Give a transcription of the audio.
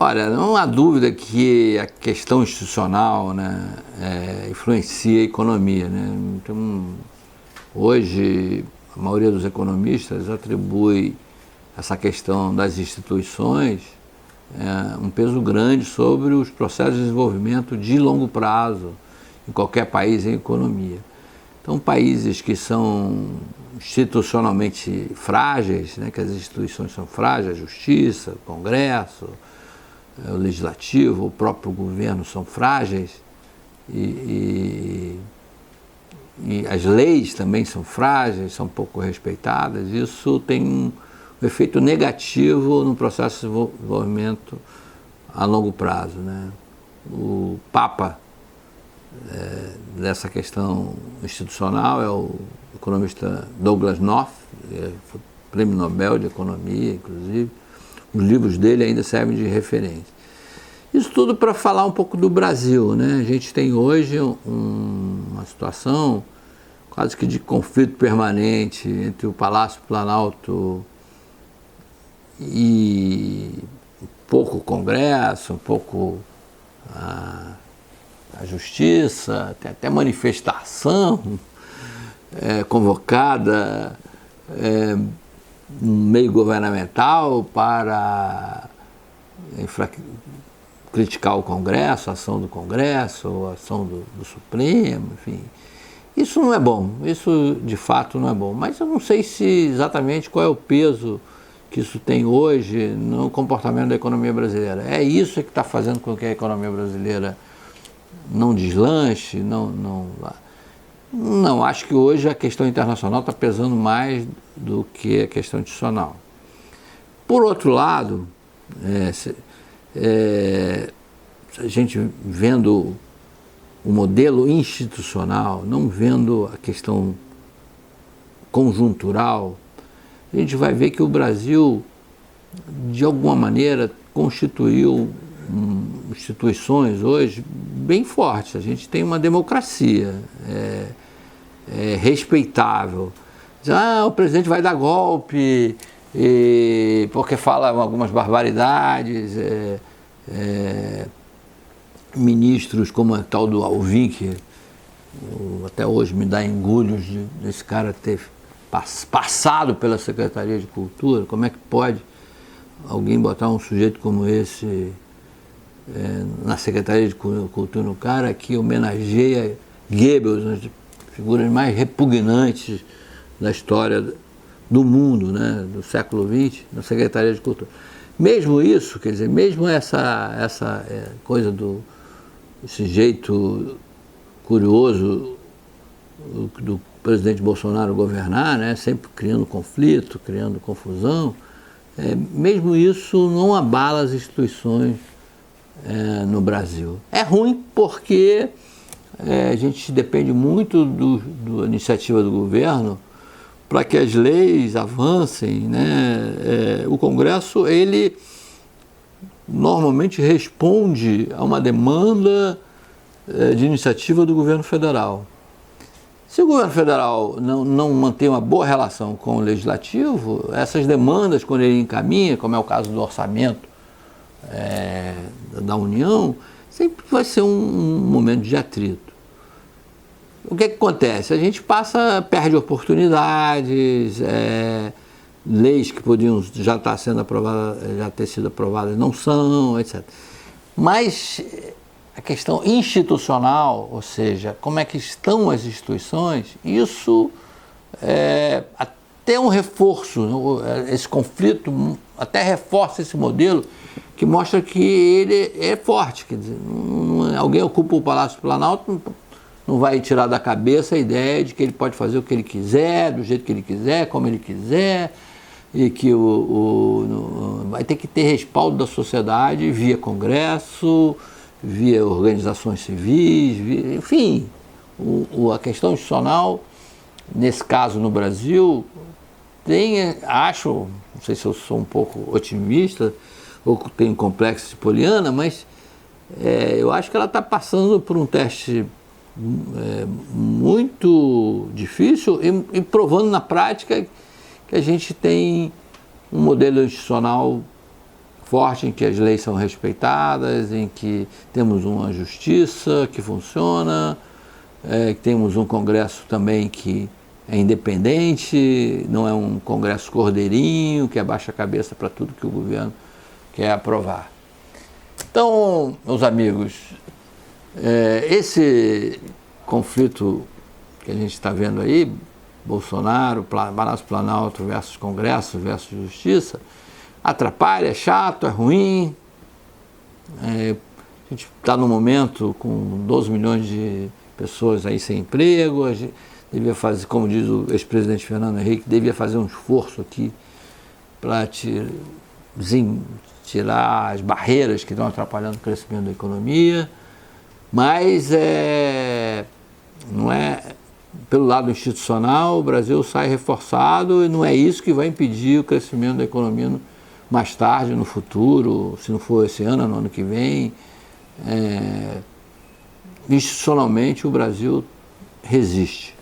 Olha, não há dúvida que a questão institucional, né, influencia a economia, né? Então, hoje, a maioria dos economistas atribui essa questão das instituições um peso grande sobre os processos de desenvolvimento de longo prazo em qualquer país em economia. Então, países que são institucionalmente frágeis, né, que as instituições são frágeis, a justiça, o Congresso, o legislativo, o próprio governo são frágeis e as leis também são frágeis, são pouco respeitadas. Isso tem um efeito negativo no processo de desenvolvimento a longo prazo, né? O Papa dessa questão institucional é o economista Douglas North, foi prêmio Nobel de Economia, inclusive. Os livros dele ainda servem de referência. Isso tudo para falar um pouco do Brasil, né? A gente tem hoje uma situação quase que de conflito permanente entre o Palácio Planalto e um pouco o Congresso, um pouco a Justiça, tem até manifestação convocada no meio governamental para criticar o Congresso, a ação do Congresso, a ação do Supremo, enfim. Isso não é bom, isso de fato não é bom, mas eu não sei se exatamente qual é o peso que isso tem hoje no comportamento da economia brasileira. É isso que está fazendo com que a economia brasileira não deslanche, não, acho que hoje a questão internacional está pesando mais do que a questão institucional. Por outro lado, a gente vendo o modelo institucional, não vendo a questão conjuntural, a gente vai ver que o Brasil, de alguma maneira, constituiu instituições hoje bem fortes. A gente tem uma democracia respeitável. Diz, o presidente vai dar golpe porque fala algumas barbaridades. Ministros como a tal do Alvim, que até hoje me dá engulhos desse cara ter passado pela Secretaria de Cultura. Como é que pode alguém botar um sujeito como esse na Secretaria de Cultura, um cara que homenageia Goebbels, uma das figuras mais repugnantes da história do mundo, né, do século XX, na Secretaria de Cultura. Mesmo isso, quer dizer, mesmo essa coisa esse jeito curioso do presidente Bolsonaro governar, né, sempre criando conflito, criando confusão, mesmo isso não abala as instituições no Brasil. É ruim porque a gente depende muito da iniciativa do governo para que as leis avancem, né? O Congresso, ele normalmente responde a uma demanda de iniciativa do governo federal. Se o governo federal não mantém uma boa relação com o legislativo, essas demandas, quando ele encaminha, como é o caso do orçamento da União, sempre vai ser um momento de atrito. O que acontece? A gente perde oportunidades, leis que podiam já estar sendo aprovadas, já ter sido aprovadas, não são, etc. Mas a questão institucional, ou seja, como é que estão as instituições, isso até um reforço, esse conflito até reforça esse modelo que mostra que ele é forte. Quer dizer, alguém ocupa o Palácio Planalto, não vai tirar da cabeça a ideia de que ele pode fazer o que ele quiser, do jeito que ele quiser, como ele quiser, e que vai ter que ter respaldo da sociedade via Congresso, via organizações civis, enfim. A questão institucional, nesse caso no Brasil, não sei se eu sou um pouco otimista, ou tenho um complexo de Poliana, mas eu acho que ela está passando por um teste muito difícil e provando na prática que a gente tem um modelo institucional forte, em que as leis são respeitadas, em que temos uma justiça que funciona, que temos um Congresso também que é independente, não é um Congresso cordeirinho, que abaixa a cabeça para tudo que o governo quer aprovar. Então, meus amigos, esse conflito que a gente está vendo aí, Bolsonaro, Palácio Planalto versus Congresso versus Justiça, atrapalha, é chato, é ruim. A gente está num momento com 12 milhões de pessoas aí sem emprego. A gente devia fazer, como diz o ex-presidente Fernando Henrique, devia fazer um esforço aqui para tirar as barreiras que estão atrapalhando o crescimento da economia, mas não é pelo lado institucional. O Brasil sai reforçado e não é isso que vai impedir o crescimento da economia mais tarde, no futuro, se não for esse ano, no ano que vem. Institucionalmente o Brasil resiste.